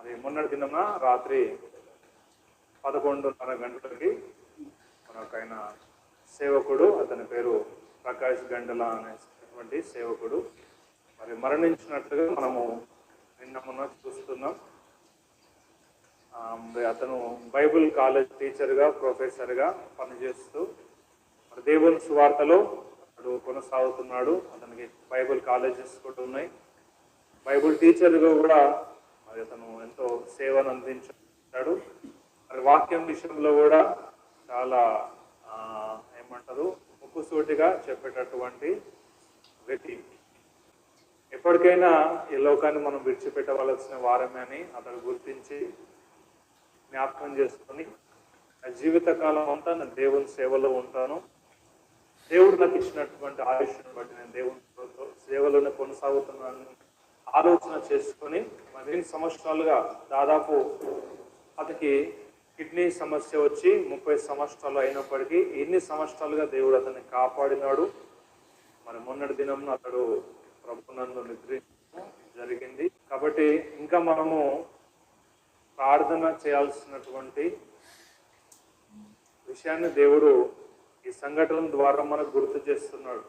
మరి మొన్నటి దినమున రాత్రి 11:30 గంటలకి మనకైన సేవకుడు, అతని పేరు ప్రకాష్ గండల అనేటువంటి సేవకుడు మరి మరణించినట్లుగా మనము నిన్న మొన్న చూస్తున్నాం. అతను బైబిల్ కాలేజ్ టీచర్గా, ప్రొఫెసర్గా పనిచేస్తూ మరి దేవుని సువార్తలో అతడు కొనసాగుతున్నాడు. అతనికి బైబిల్ కాలేజెస్ కూడా ఉన్నాయి. బైబిల్ టీచర్గా కూడా మరి అతను ఎంతో సేవను అందించాడు. మరి వాక్యం విషయంలో కూడా చాలా ఏమంటారు ముక్కుసూటిగా చెప్పేటటువంటి వ్యక్తి. ఎప్పటికైనా ఈ లోకాన్ని మనం విడిచిపెట్టవలసిన వారమే అని అతను గుర్తించి జ్ఞాపకం చేసుకొని నా జీవితకాలం అంతా నేను దేవుని సేవలో ఉంటాను, దేవుడు నాకు ఇచ్చినటువంటి ఆయుష్ను బట్టి నేను దేవుని సేవలోనే కొనసాగుతున్నాను ఆలోచన చేసుకొని 10 సంవత్సరాలుగా దాదాపు అతనికి కిడ్నీ సమస్య వచ్చి 30 సంవత్సరాలు అయినప్పటికీ ఎన్ని సంవత్సరాలుగా దేవుడు అతన్ని కాపాడినాడు. మరి మొన్నటి దినం అతడు ప్రభునందు నిద్రించడం జరిగింది. కాబట్టి ఇంకా మనము ప్రార్థన చేయాల్సినటువంటి విషయాన్ని దేవుడు ఈ సంఘటన ద్వారా మనకు గుర్తు చేస్తున్నాడు.